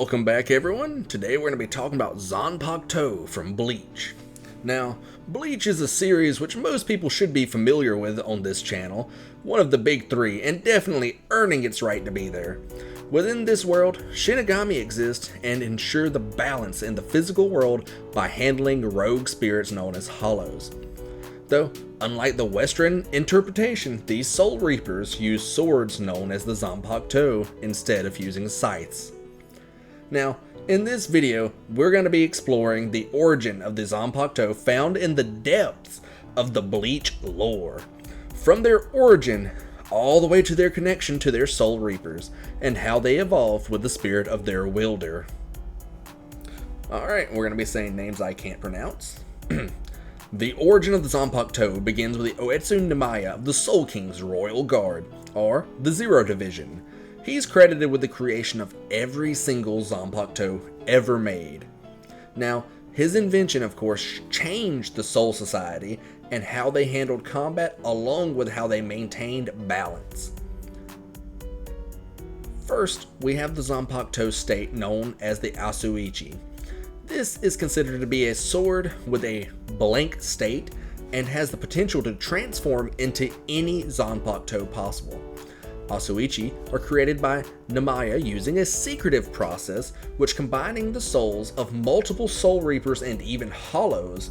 Welcome back, everyone. Today we're going to be talking about Zanpakuto from Bleach. Now, Bleach is a series which most people should be familiar with on this channel, one of the big three, and definitely earning its right to be there. Within this world, Shinigami exist and ensure the balance in the physical world by handling rogue spirits known as hollows. Though, unlike the Western interpretation, these Soul Reapers use swords known as the Zanpakuto instead of using scythes. Now, in this video, we're going to be exploring the origin of the Zanpakuto found in the depths of the Bleach lore. From their origin, all the way to their connection to their Soul Reapers, and how they evolved with the spirit of their wielder. Alright, we're going to be saying names I can't pronounce. The origin of the Zanpakuto begins with the Oetsu Nemaya of the Soul King's Royal Guard, or the Zero Division. He's credited with the creation of every single Zanpakuto ever made. Now, his invention, of course, changed the Soul Society and how they handled combat, along with how they maintained balance. First, we have the Zanpakuto state known as the Asuichi. This is considered to be a sword with a blank state and has the potential to transform into any Zanpakuto possible. Asuichi are created by Nemaya using a secretive process which combining the souls of multiple Soul Reapers and even Hollows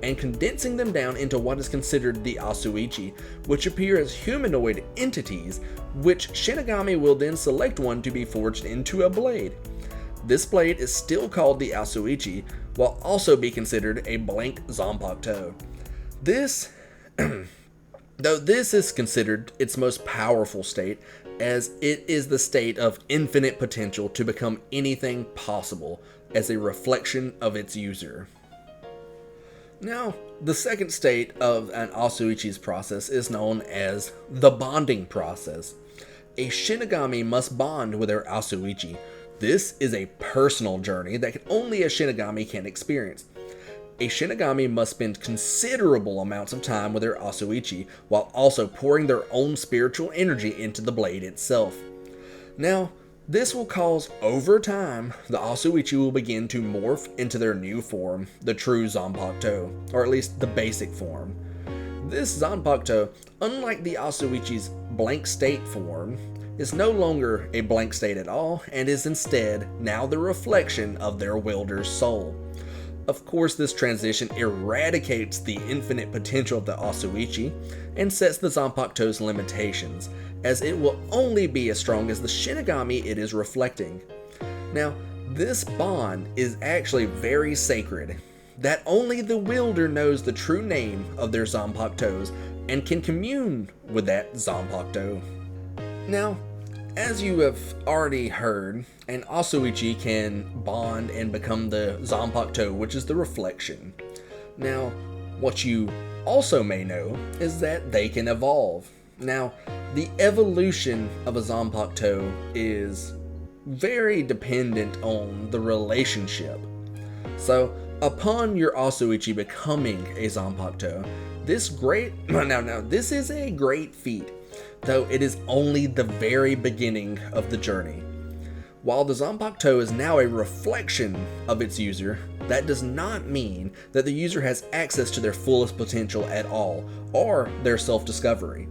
and condensing them down into what is considered the Asuichi, which appear as humanoid entities, which Shinigami will then select one to be forged into a blade. This blade is still called the Asuichi, while also be considered a blank Zanpakuto. Though this is considered its most powerful state, as it is the state of infinite potential to become anything possible as a reflection of its user. Now, the second state of an Asuichi's process is known as the bonding process. A Shinigami must bond with their Asuichi. This is a personal journey that only a Shinigami can experience. A Shinigami must spend considerable amounts of time with their Asuichi while also pouring their own spiritual energy into the blade itself. Now, this will cause, over time, the Asuichi will begin to morph into their new form, the true Zanpakuto, or at least the basic form. This Zanpakuto, unlike the Asuichi's blank state form, is no longer a blank state at all and is instead now the reflection of their wielder's soul. Of course, this transition eradicates the infinite potential of the Asuichi and sets the Zanpakuto's limitations, as it will only be as strong as the Shinigami it is reflecting. Now, this bond is actually very sacred, that only the wielder knows the true name of their Zanpakutos and can commune with that Zanpakuto. Now, as you have already heard, an Asuichi can bond and become the Zanpakuto, which is the reflection. Now, what you also may know is that they can evolve. Now, the evolution of a Zanpakuto is very dependent on the relationship. So, upon your Asuichi becoming a Zanpakuto, this is a great feat, though it is only the very beginning of the journey. While the Zanpakuto is now a reflection of its user, that does not mean that the user has access to their fullest potential at all, or their self-discovery.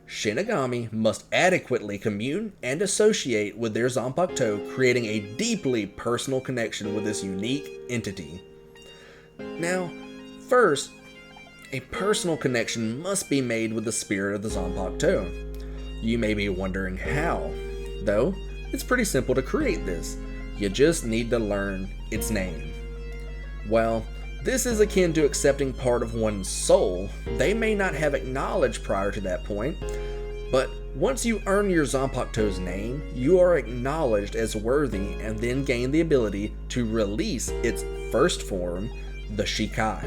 Shinigami must adequately commune and associate with their Zanpakuto, creating a deeply personal connection with this unique entity. Now, first, a personal connection must be made with the spirit of the Zanpakuto. You may be wondering how, though it's pretty simple to create this. You just need to learn its name. Well, this is akin to accepting part of one's soul they may not have acknowledged prior to that point, but once you earn your Zanpakuto's name, you are acknowledged as worthy and then gain the ability to release its first form, the Shikai.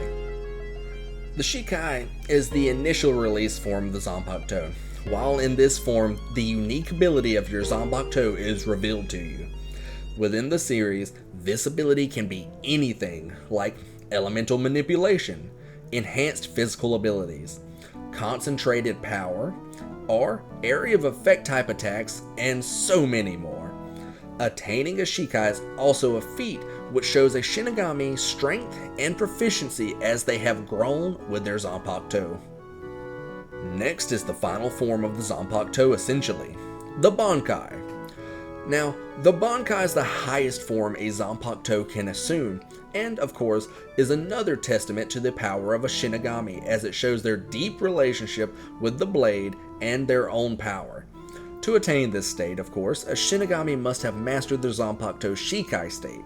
The Shikai is the initial release form of the Zanpakuto. While in this form, the unique ability of your Zanpakuto is revealed to you. Within the series, this ability can be anything like elemental manipulation, enhanced physical abilities, concentrated power, or area of effect type attacks, and so many more. Attaining a Shikai is also a feat which shows a Shinigami's strength and proficiency as they have grown with their Zanpakuto. Next is the final form of the Zanpakuto, essentially, the Bankai. Now, the Bankai is the highest form a Zanpakuto can assume, and of course, is another testament to the power of a Shinigami, as it shows their deep relationship with the blade and their own power. To attain this state, of course, a Shinigami must have mastered the Zanpakuto Shikai state,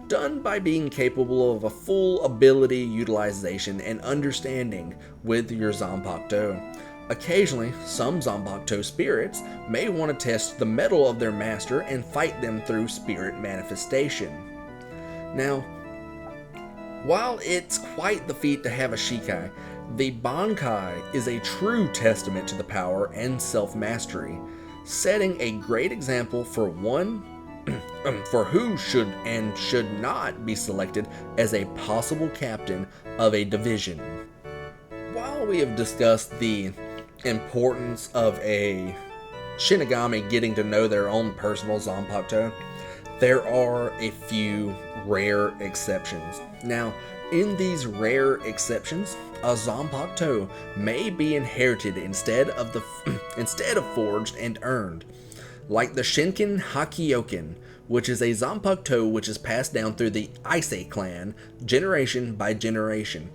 done by being capable of a full ability utilization and understanding with your Zanpakuto. Occasionally, some Zanpakuto spirits may want to test the mettle of their master and fight them through spirit manifestation. Now, while it's quite the feat to have a Shikai, the Bankai is a true testament to the power and self-mastery, setting a great example for who should and should not be selected as a possible captain of a division. While we have discussed the importance of a Shinigami getting to know their own personal Zanpakuto, there are a few rare exceptions. Now, in these rare exceptions, a Zanpakuto may be inherited instead of forged and earned, like the Shinken Hakioken, which is a Zanpakuto which is passed down through the Ise clan generation by generation.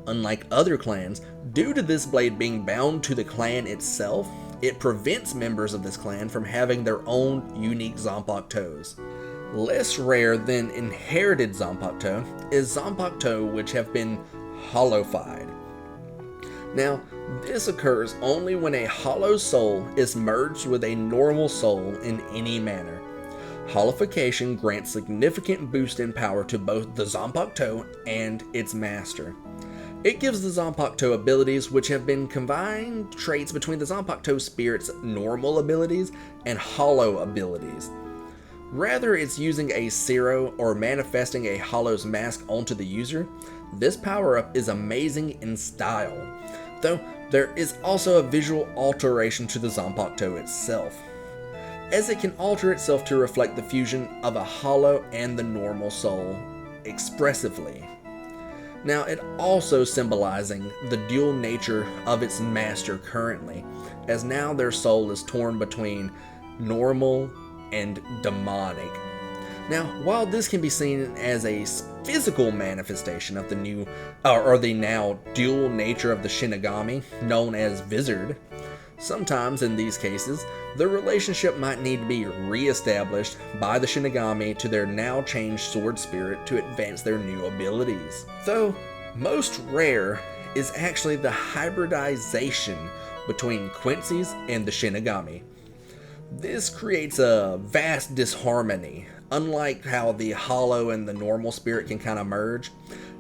Unlike other clans, due to this blade being bound to the clan itself, it prevents members of this clan from having their own unique Zanpakutos. Less rare than inherited Zanpakuto is Zanpakuto which have been hollowified. Now, this occurs only when a hollow soul is merged with a normal soul in any manner. Hollowification grants significant boost in power to both the Zanpakuto and its master. It gives the Zanpakuto abilities which have been combined traits between the Zanpakuto spirit's normal abilities and hollow abilities. Rather it's using a Zero or manifesting a Hollow's mask onto the user, this power-up is amazing in style, though there is also a visual alteration to the Zanpakuto itself, as it can alter itself to reflect the fusion of a Hollow and the normal soul expressively. Now, it also symbolizing the dual nature of its master currently, as now their soul is torn between normal and demonic. Now, while this can be seen as a physical manifestation of the the now dual nature of the Shinigami, known as Wizard, sometimes in these cases, the relationship might need to be re-established by the Shinigami to their now changed sword spirit to advance their new abilities. Though most rare is actually the hybridization between Quincy's and the Shinigami. This creates a vast disharmony, unlike how the hollow and the normal spirit can kind of merge,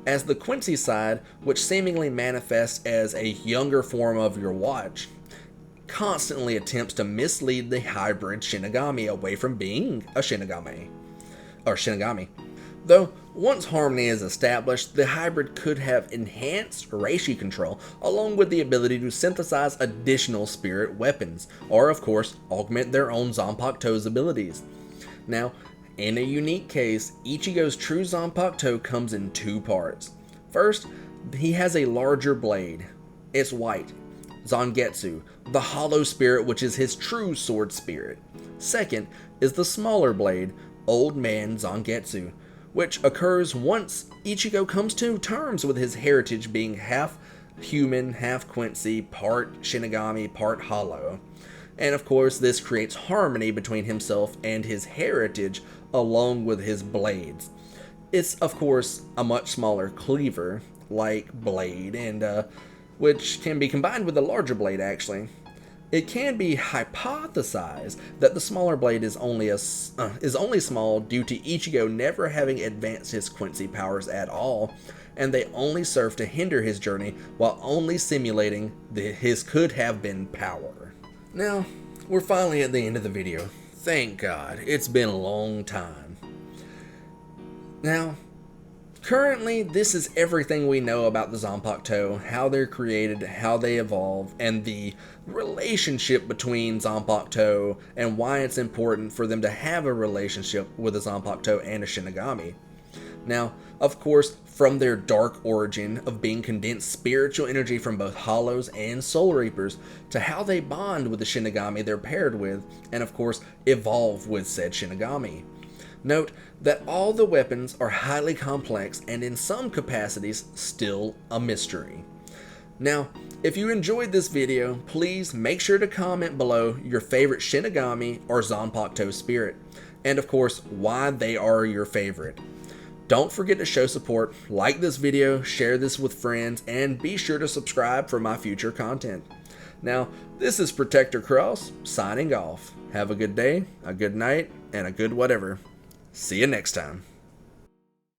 as the Quincy side, which seemingly manifests as a younger form of your watch, constantly attempts to mislead the hybrid Shinigami away from being a Shinigami. Though, once harmony is established, the hybrid could have enhanced Reishi control, along with the ability to synthesize additional spirit weapons, or of course, augment their own Zanpakuto's abilities. Now, in a unique case, Ichigo's true Zanpakuto comes in two parts. First, he has a larger blade. It's white. Zangetsu, the hollow spirit which is his true sword spirit. Second is the smaller blade, Old Man Zangetsu, which occurs once Ichigo comes to terms with his heritage being half human, half Quincy, part Shinigami, part hollow. And of course, this creates harmony between himself and his heritage along with his blades. It's of course a much smaller cleaver, like blade, and which can be combined with a larger blade actually. It can be hypothesized that the smaller blade is only small due to Ichigo never having advanced his Quincy powers at all, and they only serve to hinder his journey while only simulating his could have been power. Now, we're finally at the end of the video. Thank God, it's been a long time. Now, Currently, this is everything we know about the Zanpakuto, how they're created, how they evolve, and the relationship between Zanpakuto and why it's important for them to have a relationship with a Zanpakuto and a Shinigami. Now, of course, from their dark origin of being condensed spiritual energy from both Hollows and Soul Reapers, to how they bond with the Shinigami they're paired with, and of course, evolve with said Shinigami. Note that all the weapons are highly complex and in some capacities still a mystery. Now, if you enjoyed this video, please make sure to comment below your favorite Shinigami or Zanpakuto spirit, and of course, why they are your favorite. Don't forget to show support, like this video, share this with friends, and be sure to subscribe for my future content. Now, this is Protector Cross, signing off. Have a good day, a good night, and a good whatever. See you next time.